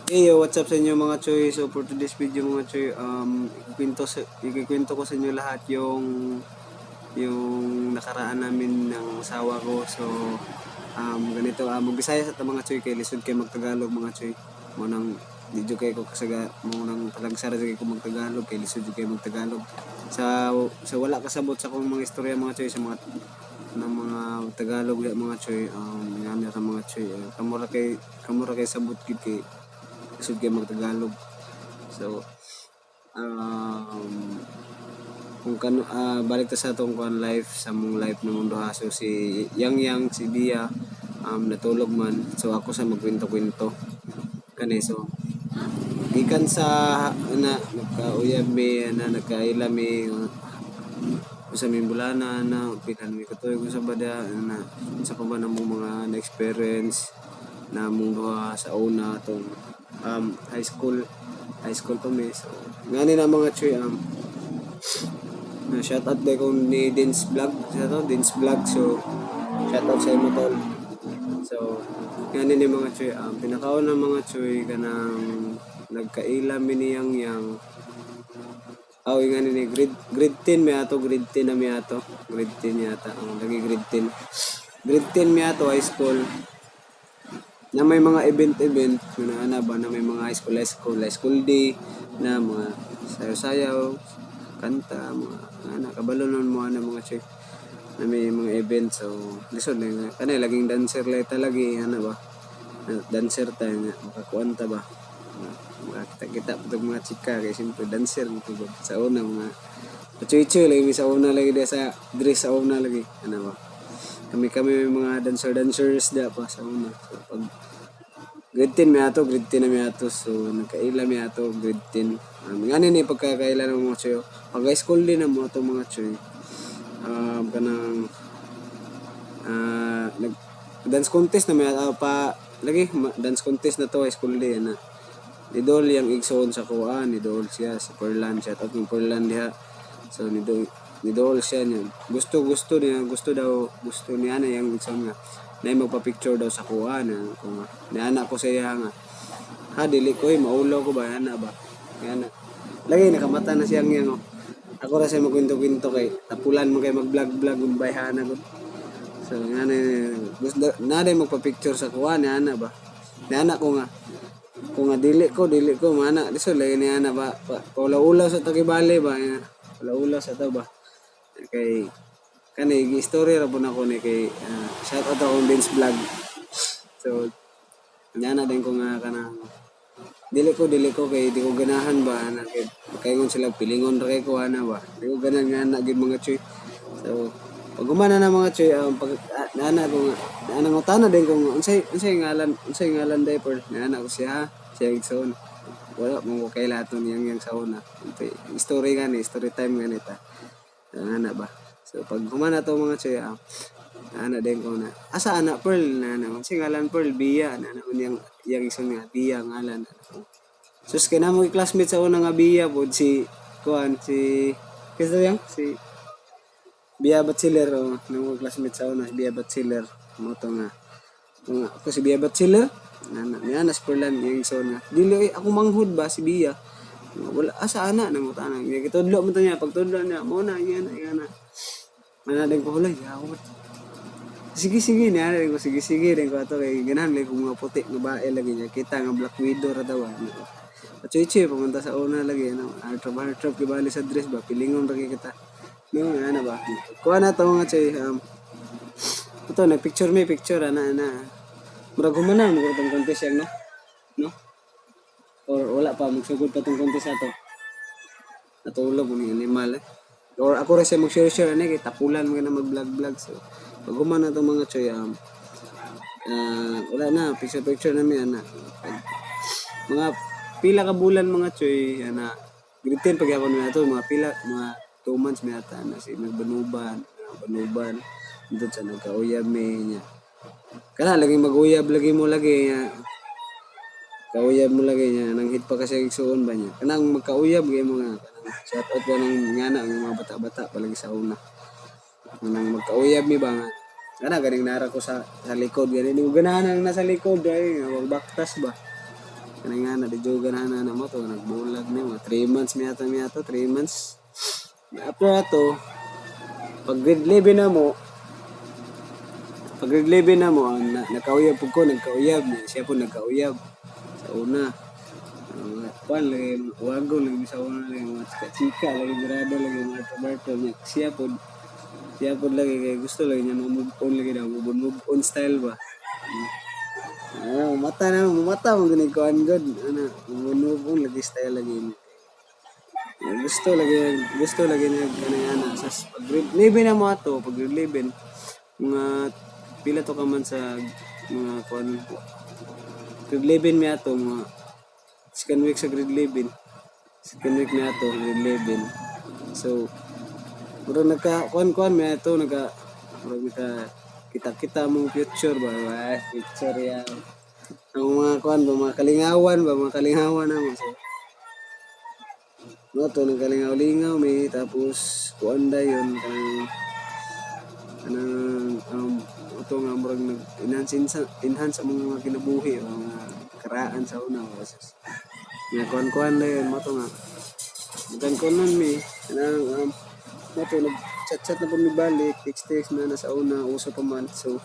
Hey, yo, what's up sa inyo mga choy? So for today's video mga choy, ikikwento ko sa inyo lahat yung nakaraan namin ng asawa ko. So ganito, magbisaya sa mga choy kay lisod kay magtagalog mga choy. Mo nang video kay ko kasaga mo nang palagsara kay ko magtagalog kay lisod kay magtagalog. Sa wala kasabot sa kong mga istorya mga choy sa mga mga Tagalog ya mga choy, ngana ka mga choy, kamura kay sabot gid kay lisod kay magtagalog. So kung balik ta sa atong kuan life sa mong life na mundo ha. So si Yang si Dia natulog man, so ako sa magkwento-kwento kani. So gikan sa nagkauyab mi nagkaila mi sa bulana na pinan mi katuig sa bada na sa pa ba namong mga na-experience na mong duha sa una atong high school pa mi. So ngani na mga choy, shout out day ko ni Dins Vlog, so shout out sa imo tol. So ngani ni mga choy, pinakaon ng mga choy kanang nagkaila mi ni Yang ngani ni grade 10 mi ato, grade 10 yata lagi grade 10 mi ato high school na may mga event na ba na may mga high school day na mga sayaw kanta mga kabalonon mo mga check na may mga event. So lisod na kanay laging dancer lagi ba dancer tayo nga makakuanta ba kita putog mga chika kay simple dancer mo sa una mga pachuy lagi sa una lagi sa dress sa una lagi ba kami may mga dancers da pa sa una. So pag grade 10 na mi ato, so nagkaila mi ato grade 10. Ngani ni pagkakaila ng mga choy pag high school din na mo ato mga choy, kanang nag dance contest na may pa lagi dance contest na to high school din na idol yang igsoon sa kuan, idol siya si Perlan, shout out ng Perlan diha. So idol siya niya, gusto niya na yang igsoon nga na magpa-picture daw sa kuan kung niana ko siya nga dili ko maulaw ko ba ana ba yana lagi nakamata na siyang yang ako ra siya magkwento-kwento kay tapulan mo kay mag-vlog bayhana ko. So ngana gusto na day magpa-picture sa kuan ana ba niana ko nga kung dili ko mana diso lagi ni ana ba ulaw sa takibale ba ulaw sa ta ba kay kani istorya ra po na ko ni kay shout out ako Dins Vlog. So niana din ko nga kanang dili ko kay di ko ganahan ba na kay ngon sila pilingon ra kay ko ana ba di ko ganahan nga na gid mga choy. So pag humana na mga choy, pag ana ko nga ngutana din ko unsay ngalan diaper ana ko siya igsoon wala mo kay laton yang sa una story time ganita ana ba. So pag humana to mga choy, ana din ko na asa ana Pearl na unsay ngalan Pearl Bia na yang isang nga Bia ngalan. Sus kay na mo classmate sa una nga Bia pod si kuan si Bia Bachelor nang classmate sa una si Bia Bachelor mo to nga ako si Bia Bachelor na si Perlan yung son nga dili ako manghud ba si Bia wala asa ana nang utana gitudlo mo to niya pagtudlo niya mo na yan ana din ko hulay sige niya din ko sige din ko ato kay ganahan lay kung mga puti nga bae lagi niya kita nga Black Widow ra daw pachuy pumunta sa una lagi trabaho kibali sa dress ba pilingon ra kita ana ba kuha na to mga choy ito nagpicture ana murag humana mo itong contest yan no or wala pa magsugod pa itong contest ato natulog mo ni animal or ako rin siya mag-share kay tapulan mo na mag-vlog. So pag humana itong mga choy wala na picture namin mga pila ka bulan mga choy grade 10 pag ako na ito mga 2 months may ata na si nagbanuban doon sa nagkauyab may niya kana laging mag-uyab lagi mo kauyab mo lagi niya nang hit pa kasi igsuon ba niya kanang magkauyab gay mo nga kanang shout out ko ng ngana ang mga bata-bata palagi sa una nang magkauyab mi ba nga ganing nara ko sa likod ganing ganahan nang nasa likod ay magbaktas ba Kanay nga na di joga na mo to nagbulag ni mga 3 months mi ato 3 months. After ato pag grade 11 na mo nakauyab po ko, nagkauyab. Siya po nagkauyab. Sa una. Kuan lagi, wago lagi sa una lagi, mga chika lagi, grado lagi, mga kabarto niya. Siya po lagi, kaya gusto lagi niya move on lagi daw, move on style ba. Mata mo ganun kuan god. Move on lagi style lagi. Gusto lagi niya kanayana. Sa pag grade 11 na mo ato, pag grade 11, mga pila to ka man sa mga kuan grade 11 mi ato mga second week sa grade 11 second week mi ato grade 11 so puro nagka kuan mi ato puro nagka kita mong future ba future yan ang mga kuan ba mga kalingawan na mo so no to nagkalingaw-lingaw mi tapos kuan dayon kanang ito nga murag enhance ang mga kinabuhi o mga karaan sa una kasi nga kuan na yun mo ito nga magkan nun mi kanang mo ito nag-chat na po mi balik text na sa una uso pa man so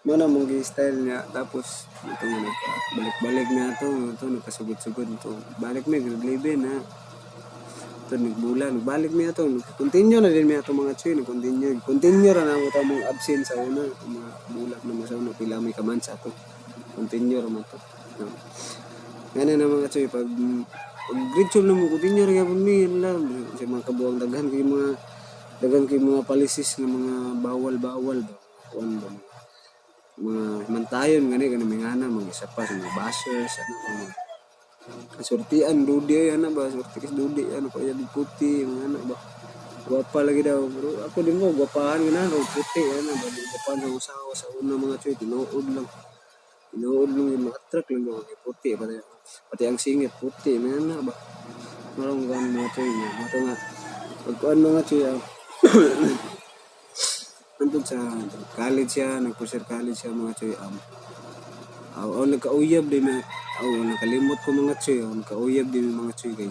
mo na mong style niya tapos ito nga balik na ito nagkasugod-sugod ito balik mi grade 11 na ito nagbulan balik mi ito continue na din mi ito mga choy continue ra na mo ito mga absent sa una mga bulat na sa una pila may kaman sa ito continue ra mo ito ganun na mga choy pag grade 12 na mo continue ra gapon mi sa mga kabuang daghan kay mga policies ng mga bawal ba kuan ba mga mantayon gani may ngana mga isa pa sa mga bashers mga kasortian dudi ba sorti dudi pa yan puti mga ba guwapa lagi daw pero ako din mo guwapahan gina puti ba guwapahan sa usawa sa una mga choy tinuod lang yung mga truck lang mga puti pati ang singit puti mga ba marang gan mga choy mato nga pagkuan mga choy andun sa college siya nagpursir college siya mga choy nagkauyab din na nakalimot ko mga choy nagkauyab din mga choy kay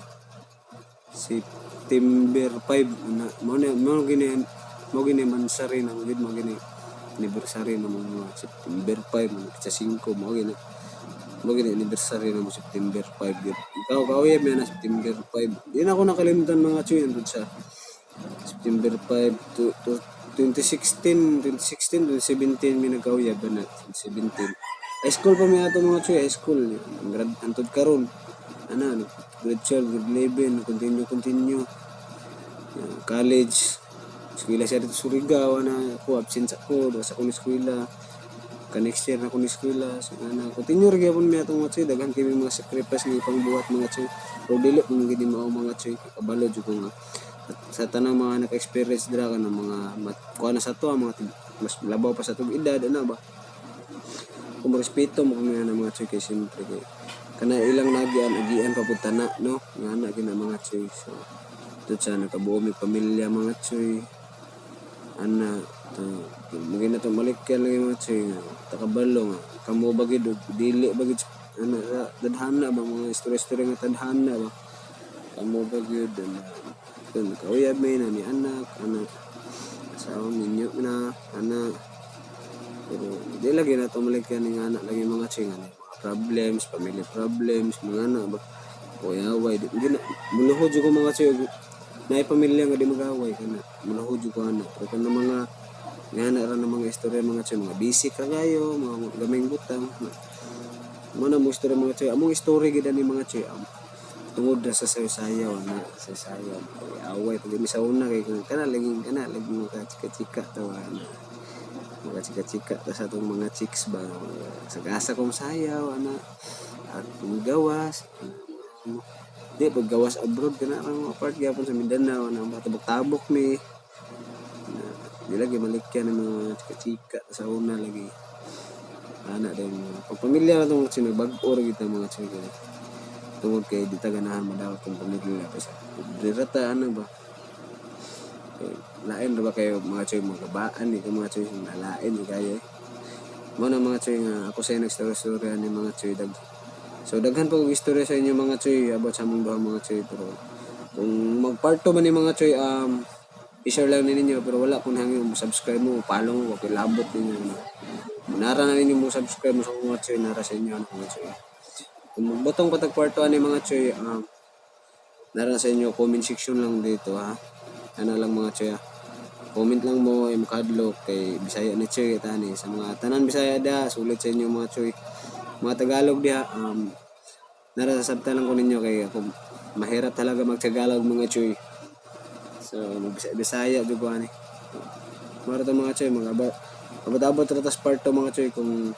September 5 mo gini mansari na mo gini anniversary na mga September 5 sa 5 mo gini anniversary na mo September 5 kauyab na September 5 di na ako nakalimutan mga choy andun sa September 5 to 2016 2017 mi nagkauyab na 2017 high school pa mi ato mga choy high school grad antod karon grade 12 grade 11 continue college eskwela siya dito Surigao ako absent ako sa akong eskwela next year na akong eskwela so continue ra gyapon mi ato mga choy daghan kay mga sacrifice ni pangbuhat mga choy pero dili mo gid mao mga choy kabalo jud ko nga sa tanang mga naka-experience dira ka ng mga kuha na sa to mga mas labaw pa sa tong edad ba kung respeto mo kung nga mga choy kay siyempre kay kana ilang agian papunta na no nga gina mga choy so ito sa nakabuo mi pamilya mga choy mugin na to malikyan lagi mga choy takabalo nga kamo bagid dili bagid tadhana ba mga istorya nga tadhana ba kamo bagid nakauyab may na ni anak asawa ninyo na anak pero di lagi na ito malikyan ng anak lagi mga choy mga problems, family problems mga anak ba away muluhod ko mga choy na pamilya nga di mag-away kana muluhod ko anak pero kana mga anak ra ng mga istorya mga choy mga busy kagayo mga gaming butang mo na mo istorya mga choy among story gid ani mga choy tungod na sa sayaw na sa sayaw away pag sa una kay kana lagi mga chika mga chika sa atong mga chicks ba sagasa kong sayaw at gawas di paggawas abroad kana ang apart gyapon sa Mindanao na matabok-tabok ni di lagi malikyan ng mga chika sa una lagi din pagpamilya na itong sinabag-or kita mga chika tungod kay di ta ganahan madawat kong pamilya pa sa dirata ba lain ba kayo mga choy mga kabaan mga choy lain kayo mo na mga choy nga ako sa nagstory ni mga choy So daghan pa kong istorya sa inyo mga choy about sa among duha mga choy, pero kung mag-part 2 man ni mga choy, i-share lang ninyo, pero wala kung hangyo mo subscribe mo, follow mo, kilabot ninyo. Nara na ninyo mo subscribe mo sa mga choy, nara sa inyo mga choy. Kung magbutong patag part 2 ni mga choy, nara sa inyo comment section lang dito ha. Ano lang mga choy ha. Comment lang mo ay makadlok kay Bisaya ni choy tani sa mga tanan Bisaya da, sulit sa inyo mga choy. Mga Tagalog diha, nara sa sabta lang ko ninyo kay ako mahirap talaga mag-Tagalog mga choy. So, Bisaya jud ko ani. Mara to mga choy, abot-abot ra tas part 2 mga choy kung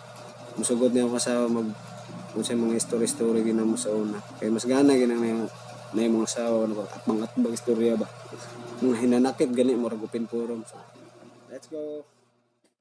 musugod niyo ka sa kung sa mga story ginamo sa una. Kay mas gana ginang na yung mga asawa ano atbang istorya ba. Mga hinanakit gani mo ra gupin forum. So, let's go.